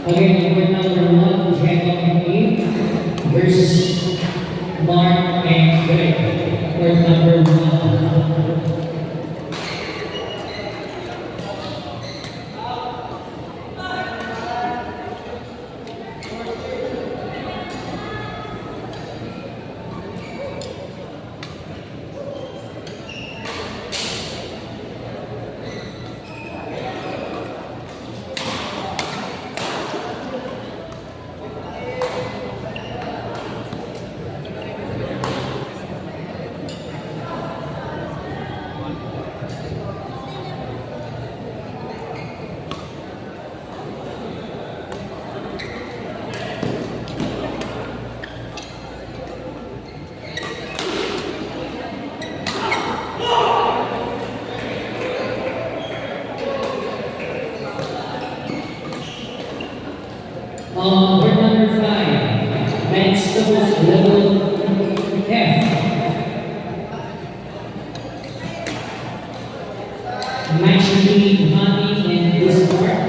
Again, word number one, Jacob and Eve versus Mark and Greg. Word number one. Word number five, men's doubles level F. Match between Honey and Bismarck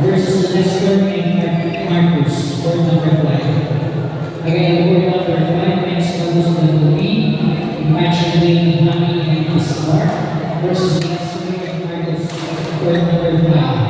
versus Lester and Marcus. Word number five. Again, word number five, men's doubles level B. Match between Honey and Bismarck versus Lester and Marcus. Word number five.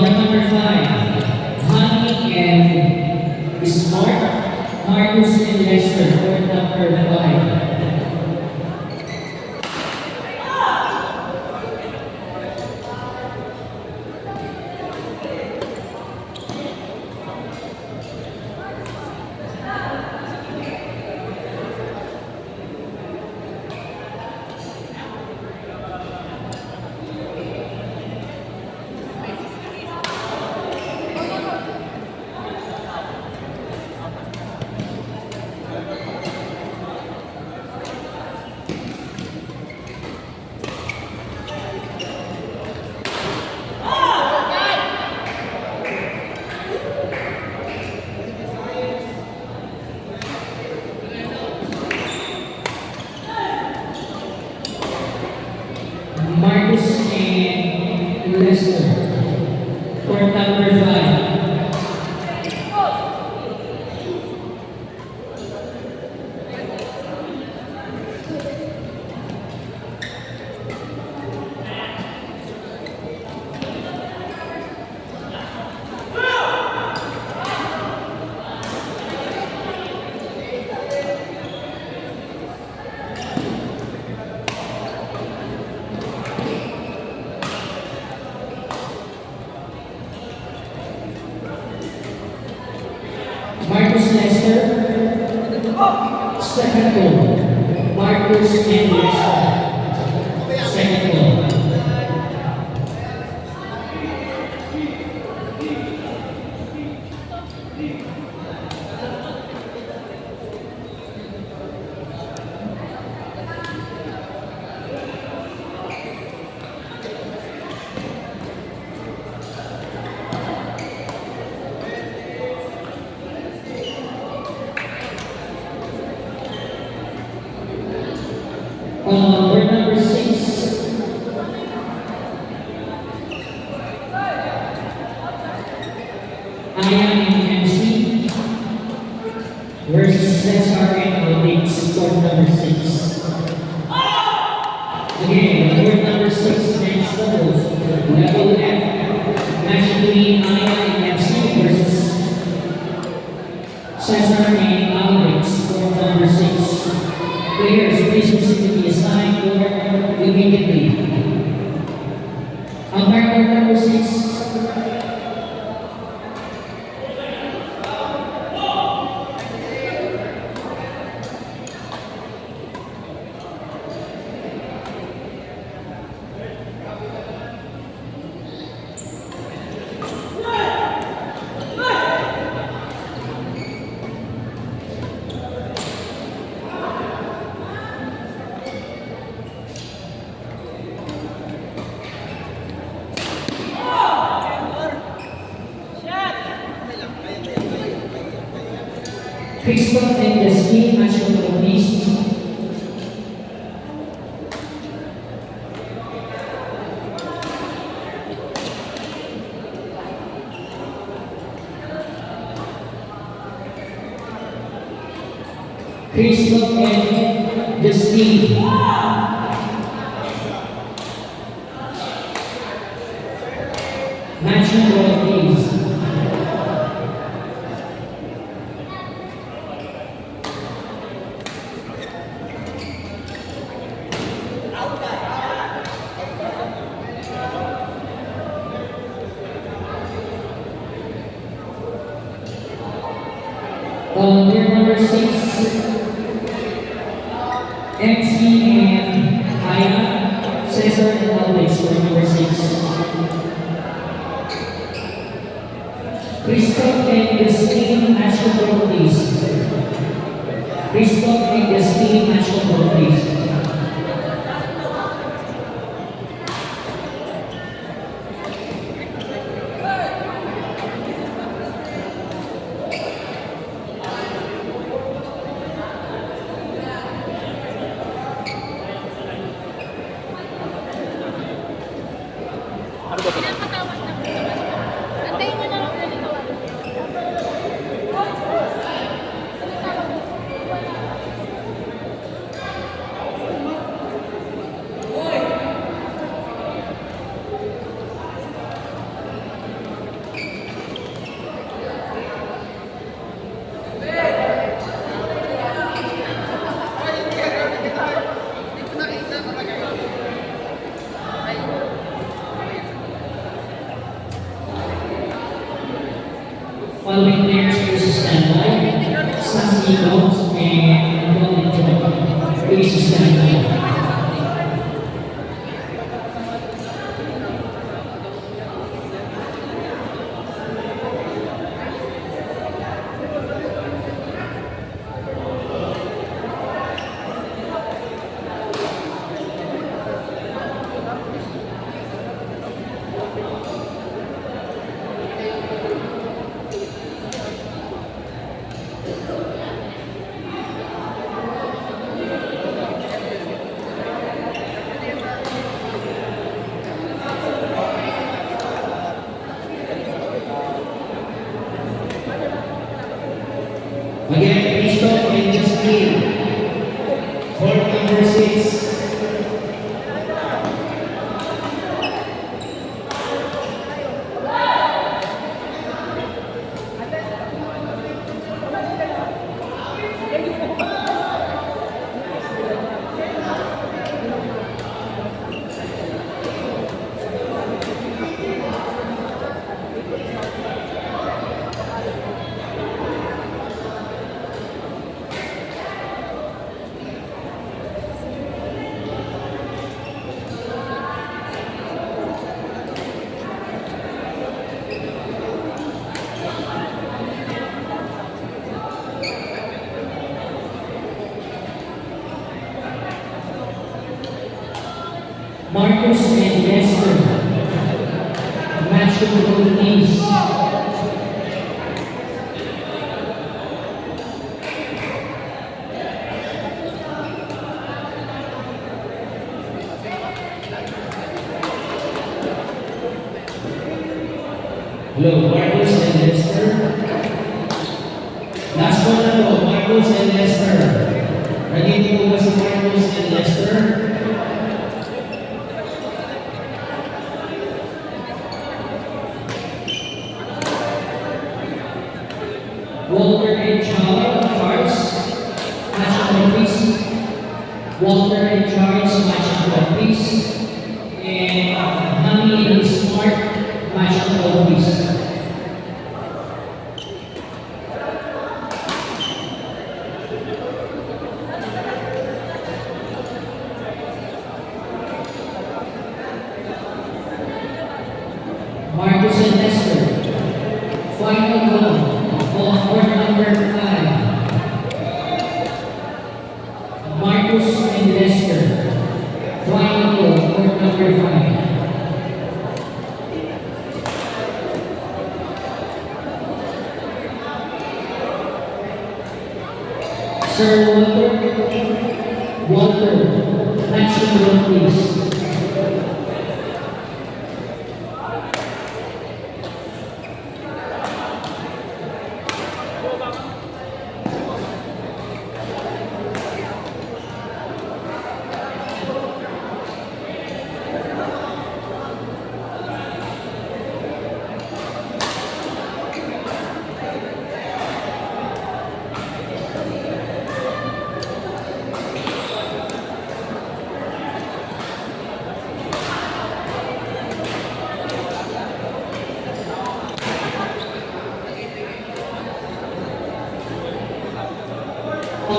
Word number five, Honey and Bismarck, Marcus and Lester. Word number five. Marcus and Lester. Word number five. Marcus Lester, second goal. Marcus and Lester, second goal. Word number six. Ian and MC versus Cesar and Alex. Word number six. Again. Crystal and Jasmine, match control please. Crystal and Jasmine. Match control please. Volunteer number 6, MC and Aya, Cesar and Alex for number 6. Crystal and Justine, match control please. Crystal and Justine, match control please. Ano ba ito? Antayin mo na lang ulit ito. Following players please stand by. Sassy Dogs and Golden Joy. Please stand by. Again, Crystal and Justine. Court number 6. Marcus and Lester. Match control please. Hello, Marcus and Lester. Last one na po, Marcus and Lester. Nandito po ba si Marcus and Lester? Walter and Charles, match control please. Walter and Charles, match control please. And Honey and Smart, match control please. Marcus and Lester, final goal. On court number 5, Marcus and Lester. Final goal, court number 5. Sir Walter, next in row, please.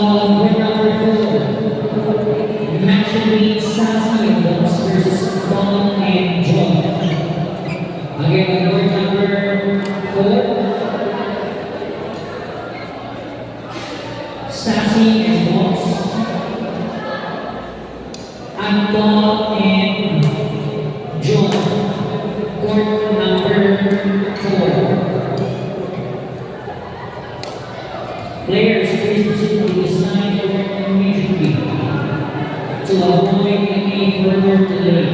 Group number 4, match between Sassy and Box versus Tom and John. Again, on group number 4, Sassy and Box, Anton and John. Court number 4. Players, please proceed to the assigned court immediately to avoid any further delay.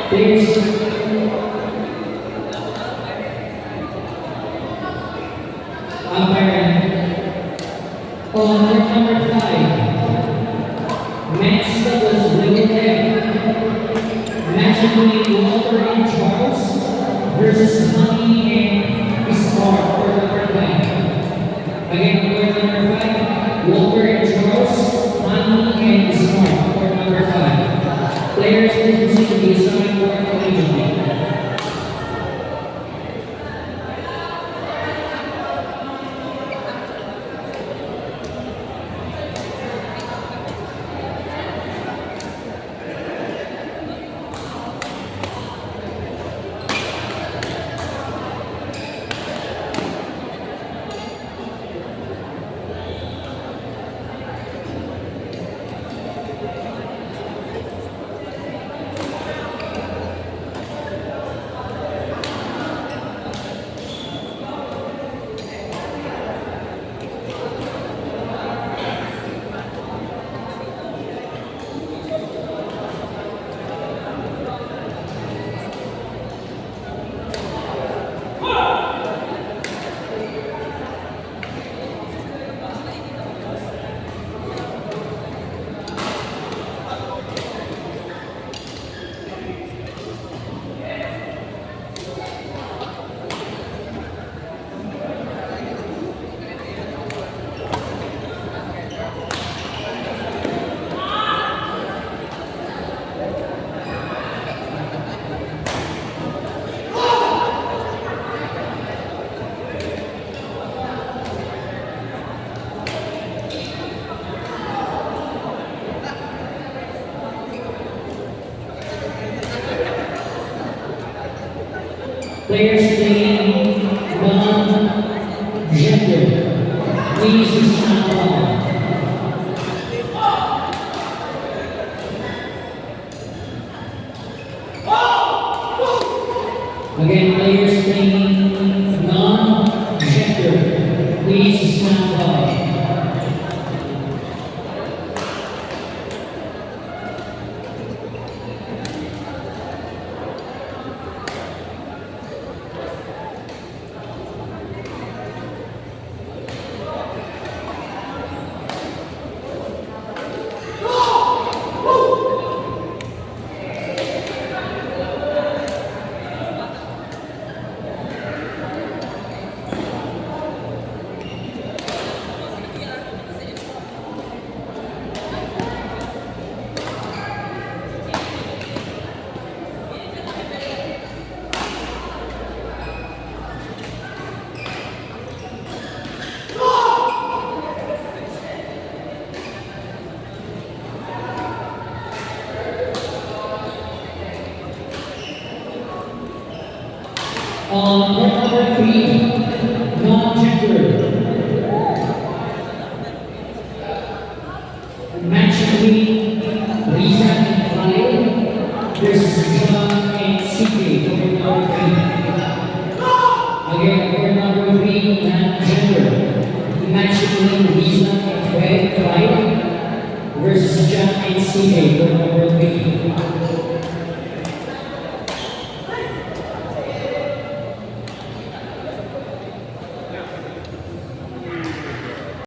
Please. Umpire. On court number 5, match that was limited. Match between Walter and Charles versus Honey and Star. Court number 5. Again, court number 5, Walter and Charles, Honey and Star. Court number 5. Players, please proceed to the assigned court immediately. Players playing non-gender, please stand up. Again, players playing non-gender, please stand up. Court number 3, non-gender. Match between Riza and Khalil versus John and CK. Court number 3. Again, court number 3, non-gender. Match between Riza and Khalil versus John and CK. Court number 3.